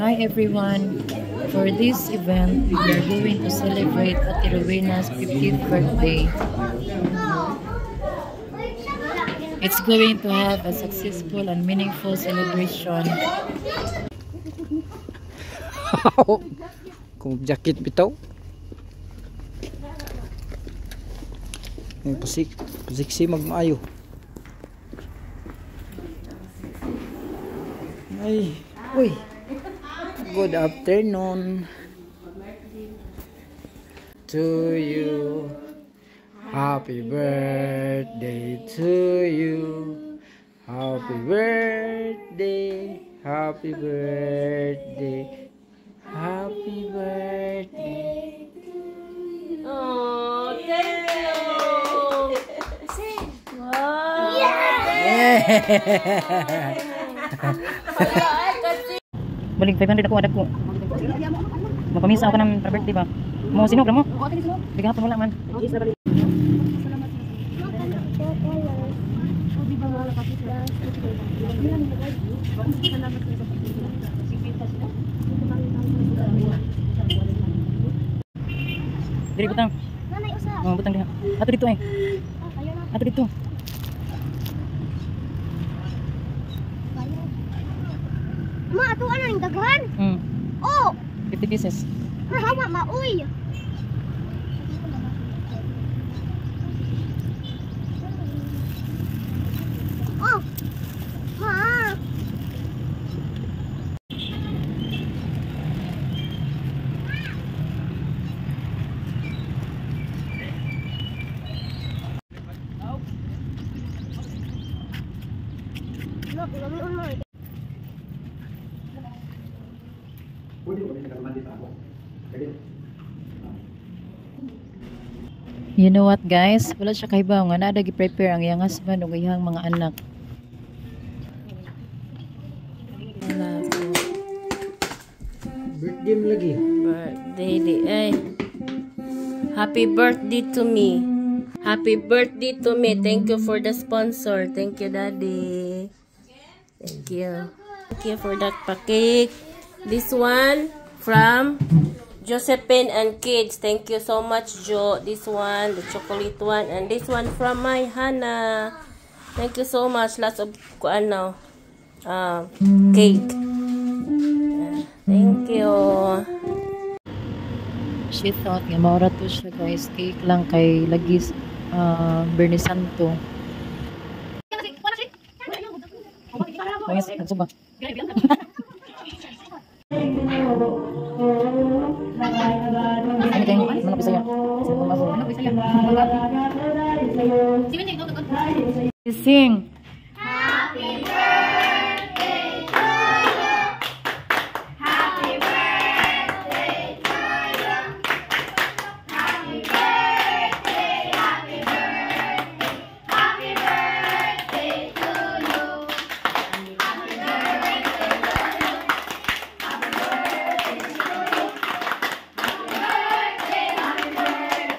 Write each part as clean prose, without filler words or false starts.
Hi everyone! For this event, we are going to celebrate Ate Rowena's 50th birthday. It's going to have a successful and meaningful celebration. Kung jacket bitaw. Pasiksi magmaayo. Ay, uy. Good afternoon to you. Happy birthday to you. Happy birthday. Happy birthday. Happy birthday. Oh, thank you. Wow. Balik 500 ako adak ko. Mapamisa ako ng birthday ba? Mo sino mo? Bigyan ko wala man. Diri butang. Oh, butang diha. Ato dito eh. Ato dito. Ma, ato ano yung daghan? Oh! 50 pieces. Hawa, mauy! Oh! Ma! Look, lamiun mo. You know what guys? Wala siya kahibaw nga na gi-prepare ang iyang husband ug iyang mga anak. Birthday mo lagi. Birthday di ay. Happy birthday to me. Happy birthday to me. Thank you for the sponsor. Thank you, Daddy. Thank you. Thank you for that cake. This one from Josephine and Kids. Thank you so much, Jo. This one, the chocolate one, and this one from my Hannah. Thank you so much. Lots of cake. Thank you. She thought nga maura to siya guys, cake lang kay lagis Bernie Santo. Yes, nagsuba. Ano kayo? Ano bisa yan? Ano bisa yan? Sing. Happy birthday to you. Happy birthday to you. Happy birthday, happy birthday. Happy birthday to you. Happy birthday to you. Happy birthday to you. Happy birthday, happy birthday,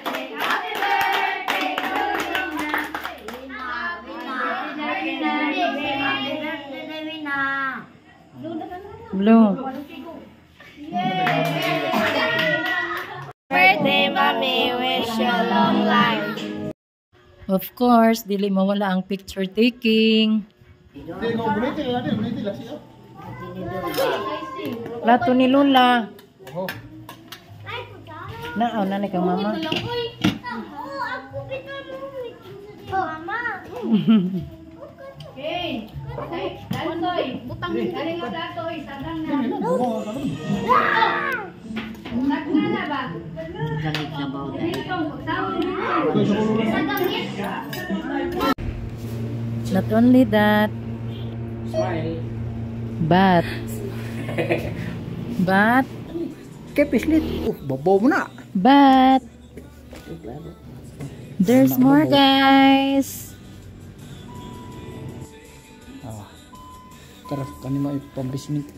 happy birthday to you. Blue. Birthday, mommy, wish you a long life. Of course, dili mawala ang picture taking. Plato ni Lola. Naaw na kang mama. Ako bitan mo. Mama. Okay. Datoy, butang galing ang datoy, sagang na. Sagna na ba? Galit na ba? Not only that, but Kepislit. Babaw mo na. but there's more guys. Tara, kanina ipambismit.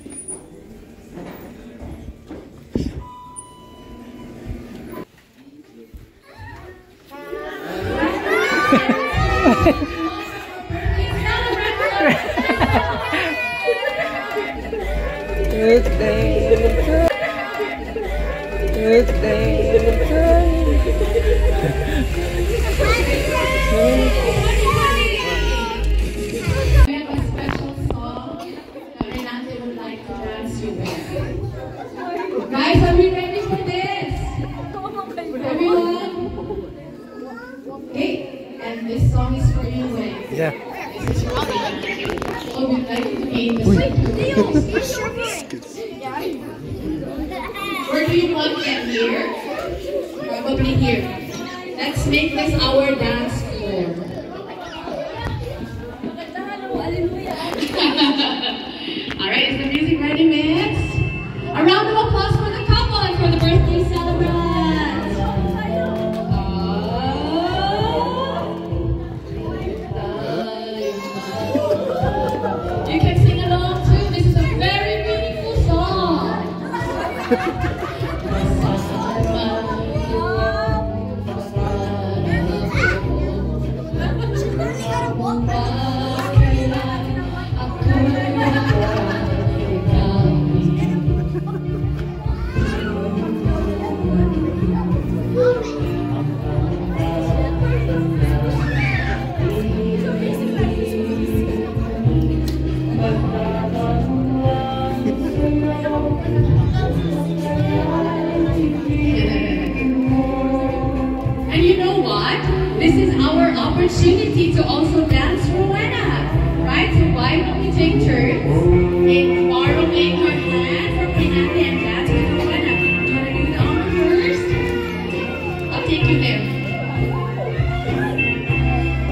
Guys, are we ready for this? Everyone? Okay, and this song is for you, Wayne. Yeah. Oh, we'd like to be in the Where do you want them? Here? Probably here. Let's make this our dance floor. Alright, is the music ready, miss? A round of applause for the couple and for the birthday celebrant. You can sing along too. This is a very meaningful song. And you know what? This is our opportunity to also dance Rowena, right? So why don't we take turns in borrowing your hand from Renate and dance with Rowena? Do you want to do the honor first? I'll take you there.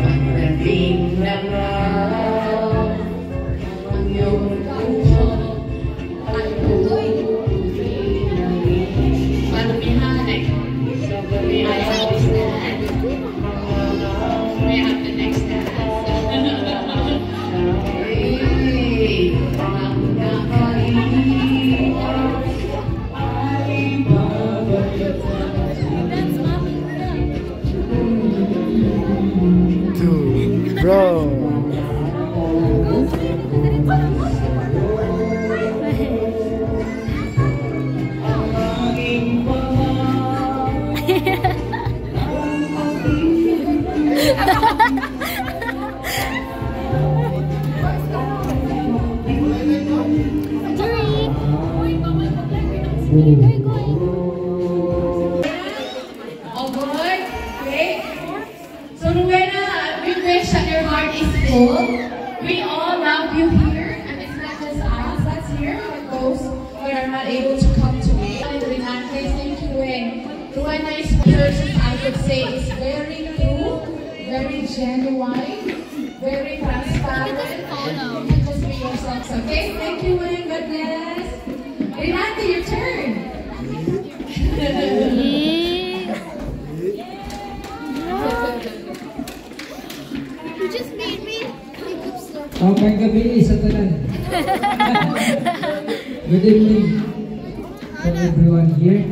Pagdating ng araw, ang iyong puso ay pupunin. Paano mihanay? May I understand? May I have the next dance? Hey, ang nakalimutan ay babalik. Bro. All good? Great. So Rowena, we wish that your heart is full. We all love you here, and it's not just us that's here, but those who are not able to come today. Renate, thank you. Rowena is person, I would say, is very true, very genuine, very transparent, and you can just be yourselves, okay? Thank you, Wayne. God bless. Renate, your turn. You just made me pick up stuff. May gabi sa tanan. Good evening to everyone here.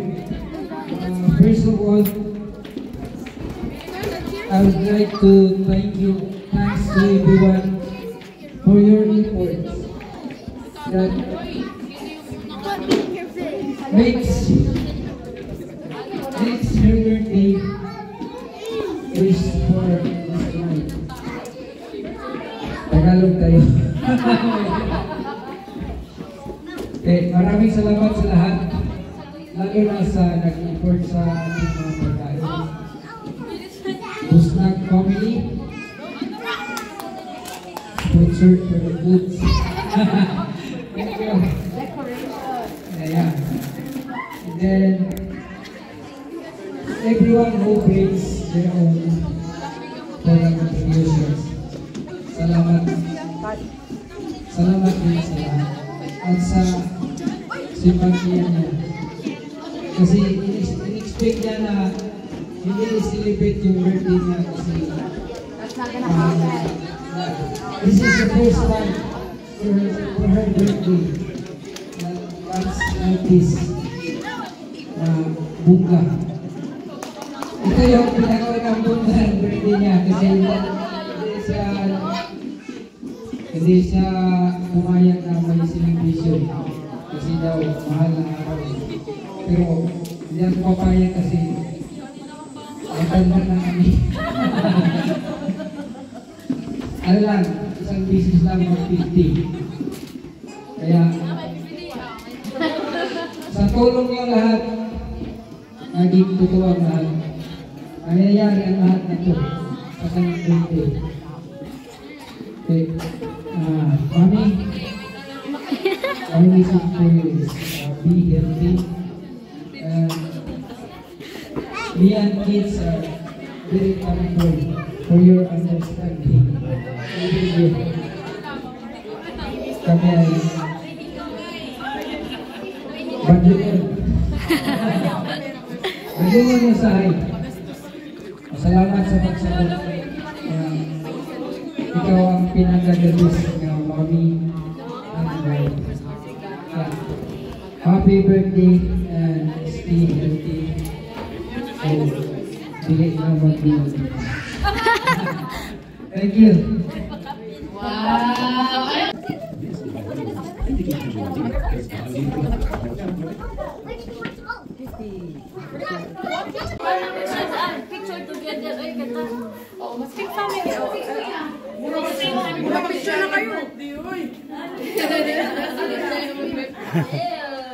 First of all, I would like to thank you. Thanks to everyone for your input that makes her birthday wish for this night. Tagalog tayo. Maraming salamat sa lahat. Lalo na sa nag-effort sa ating mga pagkain. Busnag family. Sponsored for the foods. Thank you. Yeah. And then, everyone who brings their own product contributions. Salamat. Salamat din sa lahat. At sa simpatiya niya. Kasi in-expect niya na hindi i-celebrate yung birthday niya kasi this is the first time for her birthday. That's like this. Bunga. Ito yung pinaka-unang bunga ng birthday niya kasi hindi siya pumayag na may celebration kasi kasi daw mahal na araw. Pero hindi ako papayag kasi matanda na kami. Ano lang, isang business lang mag-50. Kaya sa tulong niyo lahat, naging totoo ang lahat. Nangyayari ang lahat na ito sa kanyang birthday. Okay. Mami, our message for you is be healthy. Me and kids are very thankful for your understanding. Kami ay Badungan. Badungan yung sahay. Salamat sa pagsagot. Ikaw ang pinagagabis ng mami at wife. Happy birthday and stay healthy. So, bilik na mag-bilik. Thank you. Wow! Picture together. Ay, ganda. Oh, mas big family. Picture na kayo.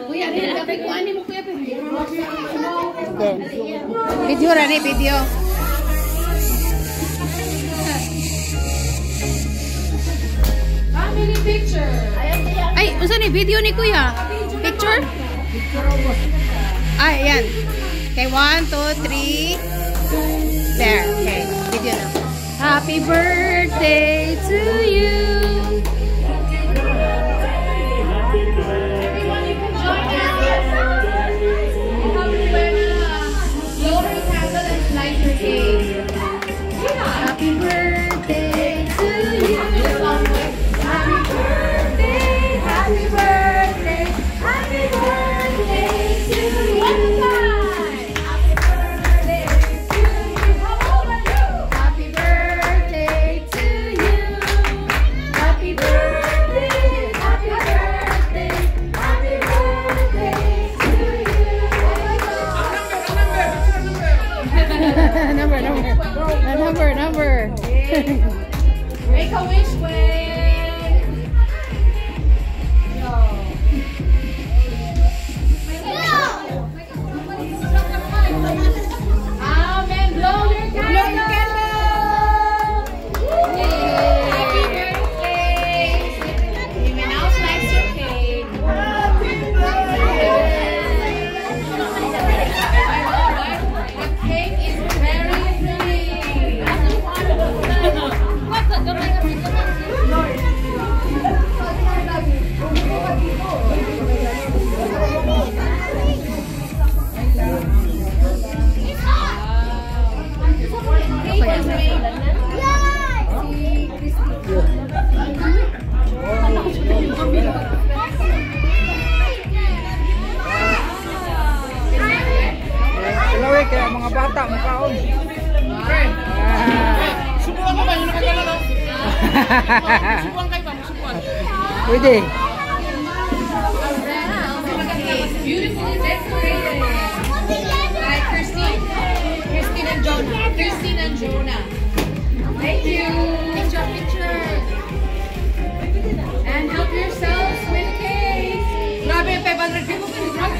Kuya, kuya mo kuya. Video rani video. Family picture. Ay, unsa ni video ni kuya? Picture? Ay, yan. Okay, 1, 2, 3. There. Okay, video na. Happy birthday to you. Everyone, you can join us. Blow your candle and light your cake. Happy birthday to you. Happy birthday, happy birthday, happy birthday to you. One time. Happy birthday to you. How old are you? Happy birthday to you. Happy birthday, happy birthday, happy birthday to you. Number. Make a wish, Wayne. Amen. Blow your candle. Happy birthday. You may now slice your cake. The cake is very Hello, kaya mga bata, makaon. Subukan mo ba? Yung nakagala lang. Subukan kayo ba? Subukan. Pwede. beautifully decorated. Like Christine and Jonah. Thank you. Picture. And help yourselves with cake. Grabe, 500 people. 550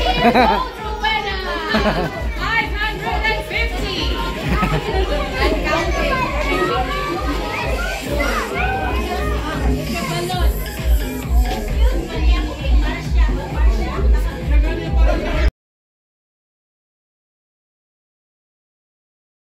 years old, Rowena.